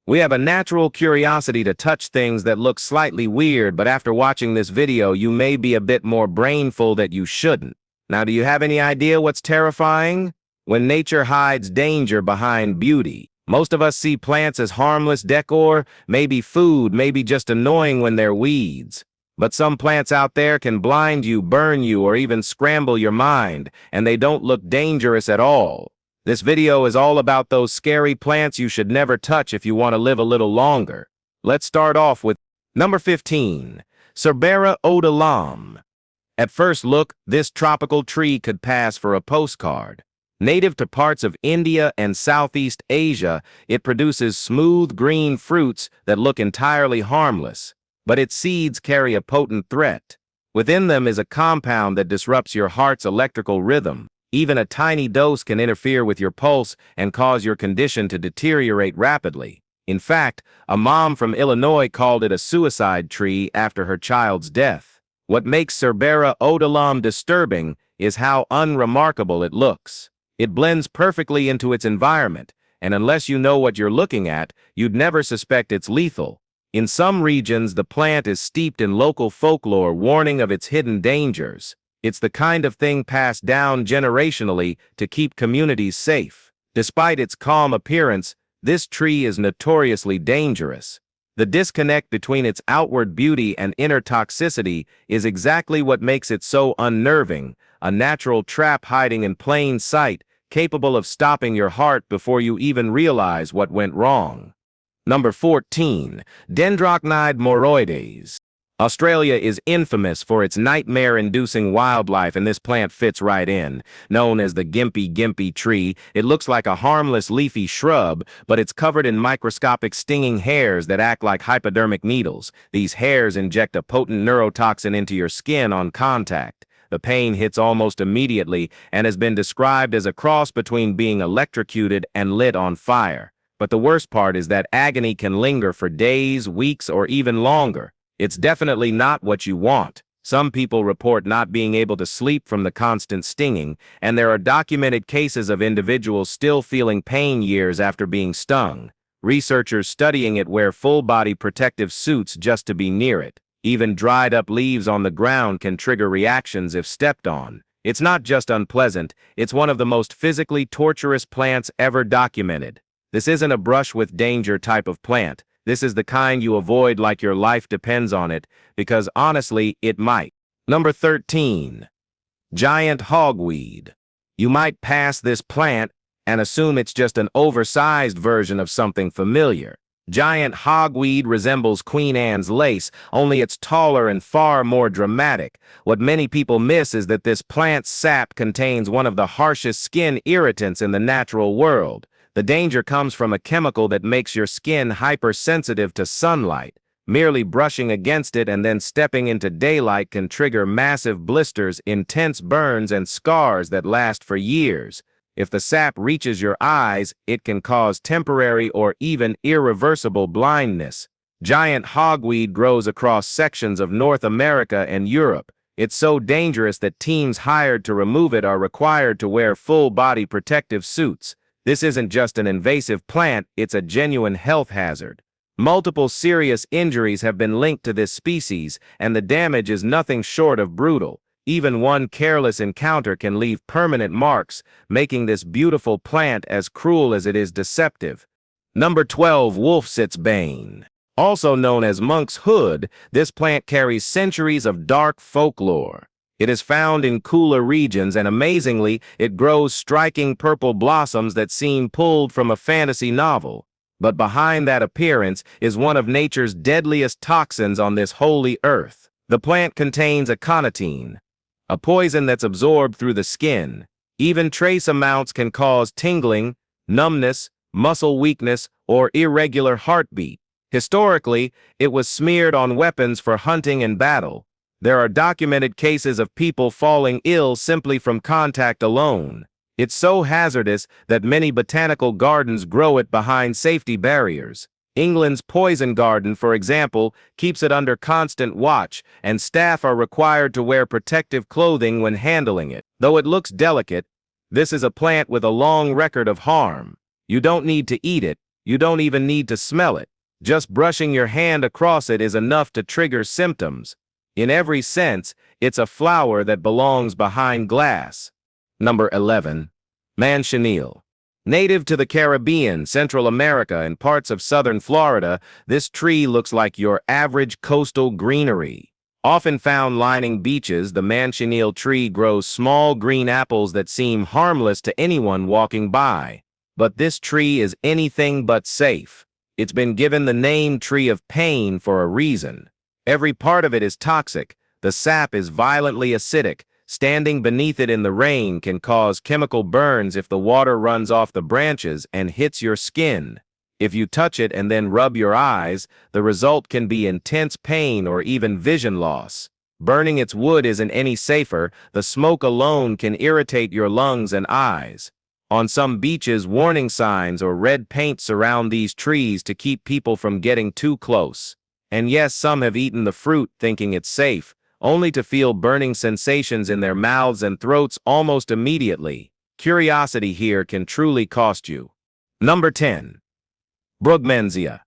We have a natural curiosity to touch things that look slightly weird, but after watching this video, you may be a bit more brainful that you shouldn't. Now, do you have any idea what's terrifying? When nature hides danger behind beauty. Most of us see plants as harmless decor, maybe food, maybe just annoying when they're weeds. But some plants out there can blind you, burn you, or even scramble your mind, and they don't look dangerous at all. This video is all about those scary plants you should never touch if you want to live a little longer. Let's start off with number 15, Serbera Odolam. At first look, this tropical tree could pass for a postcard. Native to parts of India and Southeast Asia, it produces smooth green fruits that look entirely harmless, but its seeds carry a potent threat. Within them is a compound that disrupts your heart's electrical rhythm. Even a tiny dose can interfere with your pulse and cause your condition to deteriorate rapidly. In fact, a mom from Illinois called it a suicide tree after her child's death. What makes Serbera Odolam disturbing is how unremarkable it looks. It blends perfectly into its environment, and unless you know what you're looking at, you'd never suspect it's lethal. In some regions, the plant is steeped in local folklore warning of its hidden dangers. It's the kind of thing passed down generationally to keep communities safe. Despite its calm appearance, this tree is notoriously dangerous. The disconnect between its outward beauty and inner toxicity is exactly what makes it so unnerving, a natural trap hiding in plain sight, capable of stopping your heart before you even realize what went wrong. Number 14, Dendroide Moroides. Australia is infamous for its nightmare-inducing wildlife, and this plant fits right in. Known as the gimpy tree, it looks like a harmless leafy shrub, but it's covered in microscopic stinging hairs that act like hypodermic needles. These hairs inject a potent neurotoxin into your skin on contact. The pain hits almost immediately and has been described as a cross between being electrocuted and lit on fire. But the worst part is that agony can linger for days, weeks, or even longer. It's definitely not what you want. Some people report not being able to sleep from the constant stinging, and there are documented cases of individuals still feeling pain years after being stung. Researchers studying it wear full-body protective suits just to be near it. Even dried-up leaves on the ground can trigger reactions if stepped on. It's not just unpleasant, it's one of the most physically torturous plants ever documented. This isn't a brush with danger type of plant. This is the kind you avoid like your life depends on it, because honestly, it might. Number 13, giant hogweed. You might pass this plant and assume it's just an oversized version of something familiar. Giant hogweed resembles Queen Anne's lace, only it's taller and far more dramatic. What many people miss is that this plant's sap contains one of the harshest skin irritants in the natural world. The danger comes from a chemical that makes your skin hypersensitive to sunlight. Merely brushing against it and then stepping into daylight can trigger massive blisters, intense burns, and scars that last for years. If the sap reaches your eyes, it can cause temporary or even irreversible blindness. Giant hogweed grows across sections of North America and Europe. It's so dangerous that teams hired to remove it are required to wear full-body protective suits. This isn't just an invasive plant, it's a genuine health hazard. Multiple serious injuries have been linked to this species, and the damage is nothing short of brutal. Even one careless encounter can leave permanent marks, making this beautiful plant as cruel as it is deceptive. Number 12, Wolfsbane. Also known as monk's hood, this plant carries centuries of dark folklore. It is found in cooler regions, and amazingly, it grows striking purple blossoms that seem pulled from a fantasy novel. But behind that appearance is one of nature's deadliest toxins on this holy earth. The plant contains aconitine, a poison that's absorbed through the skin. Even trace amounts can cause tingling, numbness, muscle weakness, or irregular heartbeat. Historically, it was smeared on weapons for hunting and battle. There are documented cases of people falling ill simply from contact alone. It's so hazardous that many botanical gardens grow it behind safety barriers. England's poison garden, for example, keeps it under constant watch, and staff are required to wear protective clothing when handling it. Though it looks delicate, this is a plant with a long record of harm. You don't need to eat it, You don't even need to smell it. Just brushing your hand across it is enough to trigger symptoms. In every sense, it's a flower that belongs behind glass. Number 11. Manchanil. Native to the Caribbean, Central America, and parts of southern Florida, this tree looks like your average coastal greenery. Often found lining beaches, the Manchanil tree grows small green apples that seem harmless to anyone walking by. But this tree is anything but safe. It's been given the name Tree of Pain for a reason. Every part of it is toxic. The sap is violently acidic. Standing beneath it in the rain can cause chemical burns if the water runs off the branches and hits your skin. If you touch it and then rub your eyes, the result can be intense pain or even vision loss. Burning its wood isn't any safer. The smoke alone can irritate your lungs and eyes. On some beaches, warning signs or red paint surround these trees to keep people from getting too close. And yes, some have eaten the fruit thinking it's safe, only to feel burning sensations in their mouths and throats almost immediately. Curiosity here can truly cost you. Number 10. Bugmansia.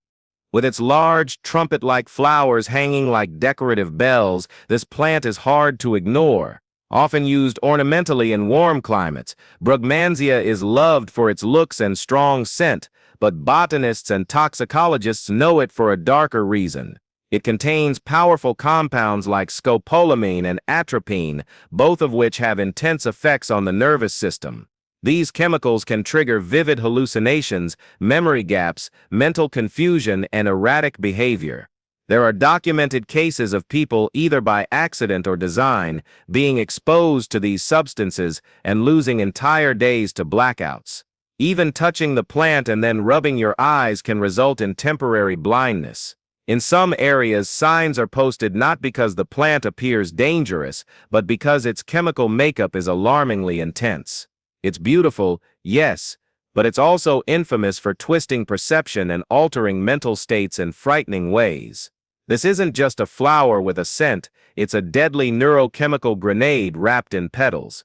With its large, trumpet-like flowers hanging like decorative bells, this plant is hard to ignore. Often used ornamentally in warm climates, Bugmansia is loved for its looks and strong scent, but botanists and toxicologists know it for a darker reason. It contains powerful compounds like scopolamine and atropine, both of which have intense effects on the nervous system. These chemicals can trigger vivid hallucinations, memory gaps, mental confusion, and erratic behavior. There are documented cases of people, either by accident or design, being exposed to these substances and losing entire days to blackouts. Even touching the plant and then rubbing your eyes can result in temporary blindness. In some areas, signs are posted not because the plant appears dangerous, but because its chemical makeup is alarmingly intense. It's beautiful, yes, but it's also infamous for twisting perception and altering mental states in frightening ways. This isn't just a flower with a scent, it's a deadly neurochemical grenade wrapped in petals.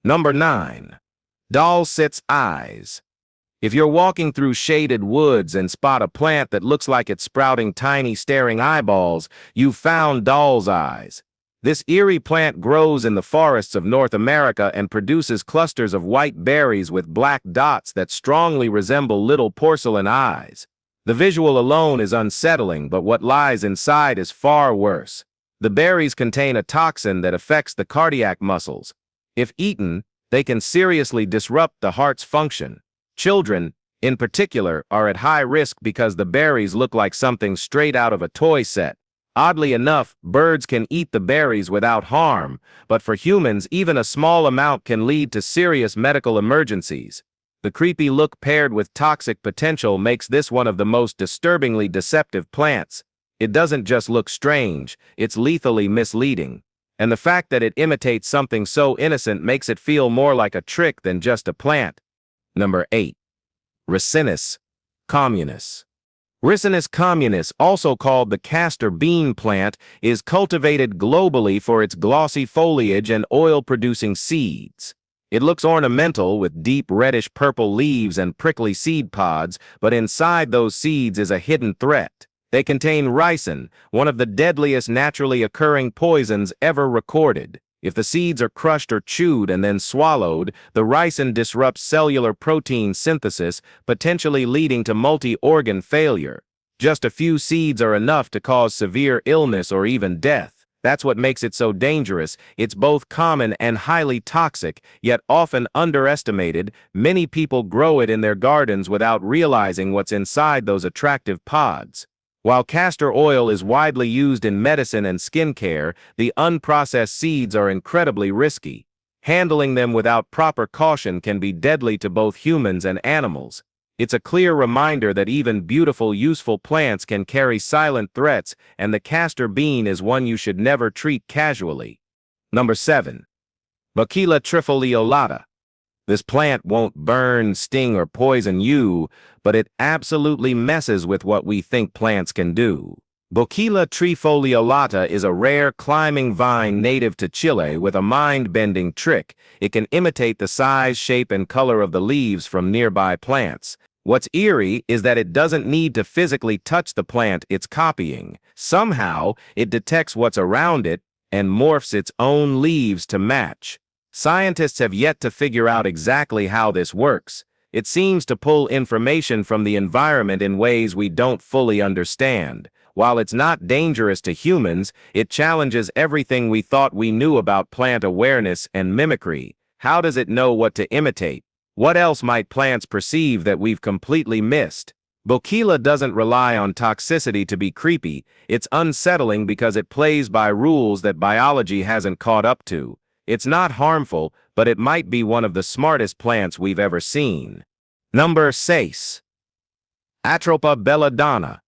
Number 9. Doll's eyes. If you're walking through shaded woods and spot a plant that looks like it's sprouting tiny staring eyeballs, you've found doll's eyes. This eerie plant grows in the forests of North America and produces clusters of white berries with black dots that strongly resemble little porcelain eyes. The visual alone is unsettling, but what lies inside is far worse. The berries contain a toxin that affects the cardiac muscles. If eaten, they can seriously disrupt the heart's function. Children, in particular, are at high risk because the berries look like something straight out of a toy set. Oddly enough, birds can eat the berries without harm, but for humans, even a small amount can lead to serious medical emergencies. The creepy look paired with toxic potential makes this one of the most disturbingly deceptive plants. It doesn't just look strange, it's lethally misleading. And the fact that it imitates something so innocent makes it feel more like a trick than just a plant. Number 8. Ricinus communis. Ricinus communis, also called the castor bean plant, is cultivated globally for its glossy foliage and oil-producing seeds. It looks ornamental with deep reddish-purple leaves and prickly seed pods, but inside those seeds is a hidden threat. They contain ricin, one of the deadliest naturally occurring poisons ever recorded. If the seeds are crushed or chewed and then swallowed, the ricin disrupts cellular protein synthesis, potentially leading to multi-organ failure. Just a few seeds are enough to cause severe illness or even death. That's what makes it so dangerous. It's both common and highly toxic, yet often underestimated. Many people grow it in their gardens without realizing what's inside those attractive pods. While castor oil is widely used in medicine and skincare, the unprocessed seeds are incredibly risky. Handling them without proper caution can be deadly to both humans and animals. It's a clear reminder that even beautiful, useful plants can carry silent threats, and the castor bean is one you should never treat casually. Number 7. Bokeila trifoliolata. This plant won't burn, sting, or poison you, but it absolutely messes with what we think plants can do. Bokeila trifoliolata is a rare climbing vine native to Chile with a mind-bending trick. It can imitate the size, shape, and color of the leaves from nearby plants. What's eerie is that it doesn't need to physically touch the plant it's copying. Somehow, it detects what's around it and morphs its own leaves to match. Scientists have yet to figure out exactly how this works. It seems to pull information from the environment in ways we don't fully understand. While it's not dangerous to humans, it challenges everything we thought we knew about plant awareness and mimicry. How does it know what to imitate? What else might plants perceive that we've completely missed? Bokeila doesn't rely on toxicity to be creepy. It's unsettling because it plays by rules that biology hasn't caught up to. It's not harmful, but it might be one of the smartest plants we've ever seen. Number 6. Atropa Belladana.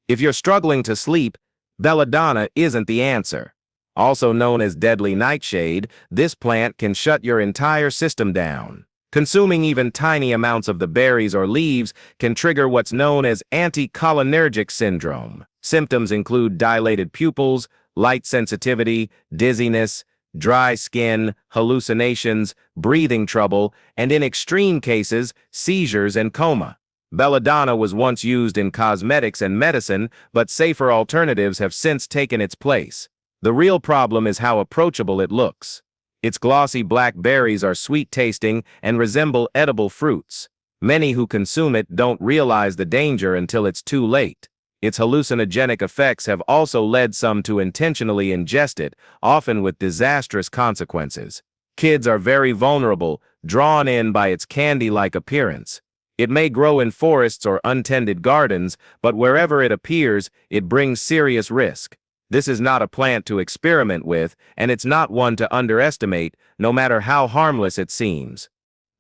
If you're struggling to sleep, belladana isn't the answer. Also known as deadly nightshade, this plant can shut your entire system down. Consuming even tiny amounts of the berries or leaves can trigger what's known as anticholinergic syndrome. Symptoms include dilated pupils, light sensitivity, dizziness, dry skin, hallucinations, breathing trouble, and in extreme cases, seizures and coma. Belladana was once used in cosmetics and medicine, but safer alternatives have since taken its place. The real problem is how approachable it looks. Its glossy black berries are sweet-tasting and resemble edible fruits. Many who consume it don't realize the danger until it's too late. Its hallucinogenic effects have also led some to intentionally ingest it, often with disastrous consequences. Kids are very vulnerable, drawn in by its candy-like appearance. It may grow in forests or untended gardens, but wherever it appears, it brings serious risk. This is not a plant to experiment with, and it's not one to underestimate, no matter how harmless it seems.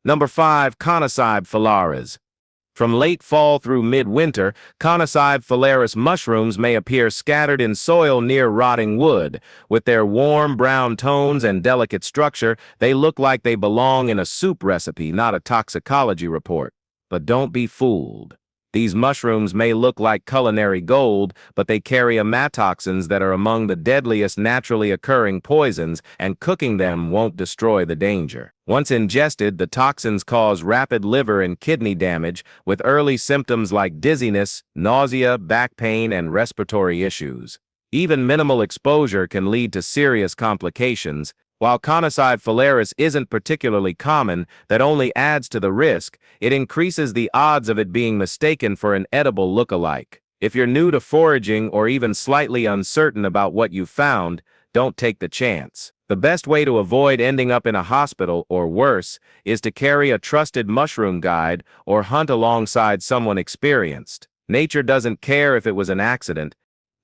Number 5. Connoissearis fallides. From late fall through mid-winter, Connoissearis fallides mushrooms may appear scattered in soil near rotting wood. With their warm brown tones and delicate structure, they look like they belong in a soup recipe, not a toxicology report. But don't be fooled. These mushrooms may look like culinary gold, but they carry amatoxins that are among the deadliest naturally occurring poisons, and cooking them won't destroy the danger. Once ingested, the toxins cause rapid liver and kidney damage, with early symptoms like dizziness, nausea, back pain, and respiratory issues. Even minimal exposure can lead to serious complications. While Connoissearis fallides isn't particularly common, that only adds to the risk. It increases the odds of it being mistaken for an edible look-alike. If you're new to foraging or even slightly uncertain about what you've found, don't take the chance. The best way to avoid ending up in a hospital, or worse, is to carry a trusted mushroom guide or hunt alongside someone experienced. Nature doesn't care if it was an accident.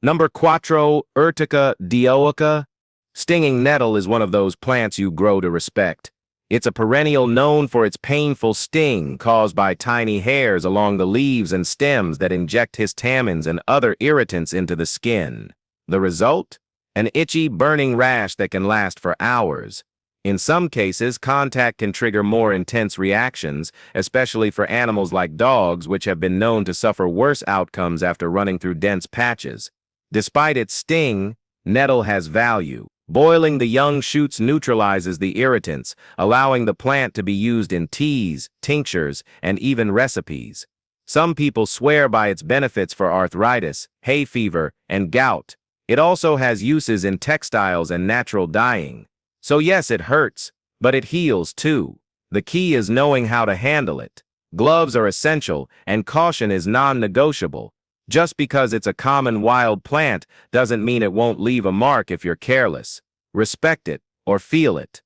Number 4. Urtica dioica. Stinging nettle is one of those plants you grow to respect. It's a perennial known for its painful sting caused by tiny hairs along the leaves and stems that inject histamines and other irritants into the skin. The result? An itchy, burning rash that can last for hours. In some cases, contact can trigger more intense reactions, especially for animals like dogs, which have been known to suffer worse outcomes after running through dense patches. Despite its sting, nettle has value. Boiling the young shoots neutralizes the irritants, allowing the plant to be used in teas, tinctures, and even recipes. Some people swear by its benefits for arthritis, hay fever, and gout. It also has uses in textiles and natural dyeing. So yes, it hurts, but it heals too. The key is knowing how to handle it. Gloves are essential, and caution is non-negotiable. Just because it's a common wild plant doesn't mean it won't leave a mark if you're careless. Respect it or feel it.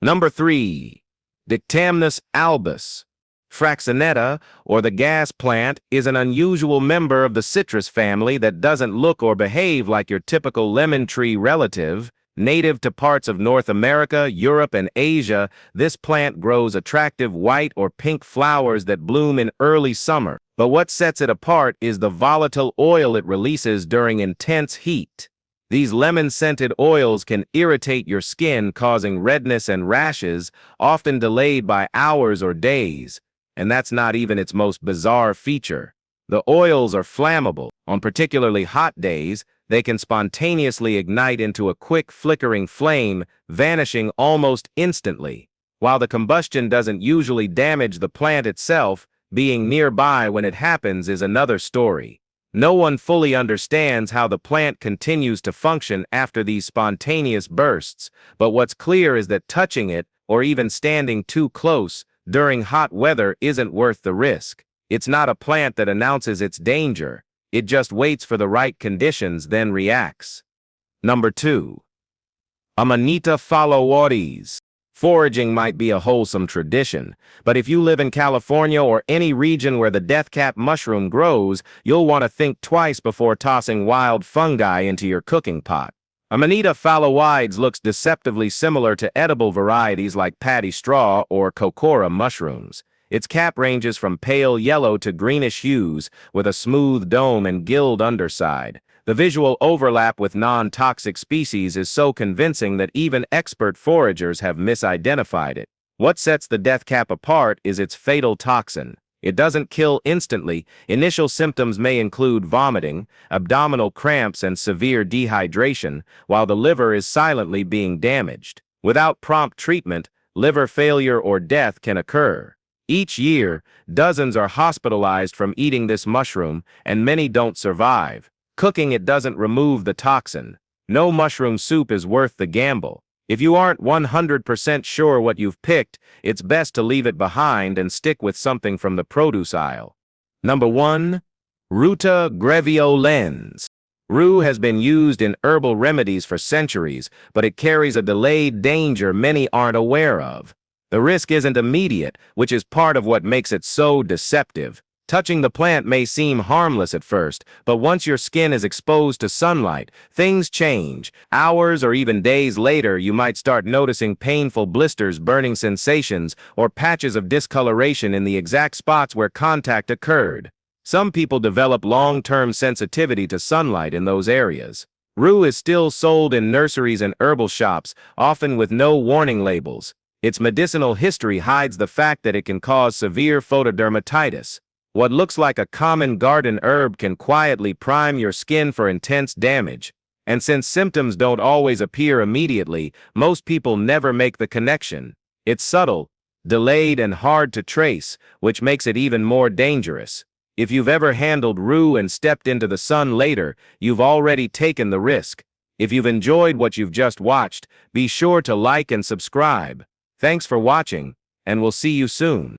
Number 3. Dictus albus. Fraxinetta, or the gas plant, is an unusual member of the citrus family that doesn't look or behave like your typical lemon tree relative. Native to parts of North America, Europe, and Asia, this plant grows attractive white or pink flowers that bloom in early summer. But what sets it apart is the volatile oil it releases during intense heat. These lemon-scented oils can irritate your skin, causing redness and rashes, often delayed by hours or days. And that's not even its most bizarre feature. The oils are flammable. On particularly hot days, they can spontaneously ignite into a quick flickering flame, vanishing almost instantly. While the combustion doesn't usually damage the plant itself, Being nearby when it happens is another story. No one fully understands how the plant continues to function after these spontaneous bursts, but what's clear is that touching it, or even standing too close, during hot weather isn't worth the risk. It's not a plant that announces its danger. It just waits for the right conditions, then reacts. Number 2. Manita fallides. Foraging might be a wholesome tradition, but if you live in California or any region where the deathcap mushroom grows, you'll want to think twice before tossing wild fungi into your cooking pot. Manita fallides looks deceptively similar to edible varieties like paddy straw or cocora mushrooms. Its cap ranges from pale yellow to greenish hues, with a smooth dome and gilled underside. The visual overlap with non-toxic species is so convincing that even expert foragers have misidentified it. What sets the deathcap apart is its fatal toxin. It doesn't kill instantly. Initial symptoms may include vomiting, abdominal cramps, and severe dehydration, while the liver is silently being damaged. Without prompt treatment, liver failure or death can occur. Each year, dozens are hospitalized from eating this mushroom, and many don't survive. Cooking it doesn't remove the toxin. No mushroom soup is worth the gamble. If you aren't 100% sure what you've picked, it's best to leave it behind and stick with something from the produce aisle. Number 1. Ruta graveolens. Rue has been used in herbal remedies for centuries, but it carries a delayed danger many aren't aware of. The risk isn't immediate, which is part of what makes it so deceptive. Touching the plant may seem harmless at first, but once your skin is exposed to sunlight, things change. Hours or even days later, you might start noticing painful blisters, burning sensations, or patches of discoloration in the exact spots where contact occurred. Some people develop long-term sensitivity to sunlight in those areas. Rue is still sold in nurseries and herbal shops, often with no warning labels. Its medicinal history hides the fact that it can cause severe photodermatitis. What looks like a common garden herb can quietly prime your skin for intense damage. And since symptoms don't always appear immediately, most people never make the connection. It's subtle, delayed, and hard to trace, which makes it even more dangerous. If you've ever handled rue and stepped into the sun later, you've already taken the risk. If you've enjoyed what you've just watched, be sure to like and subscribe. Thanks for watching, and we'll see you soon.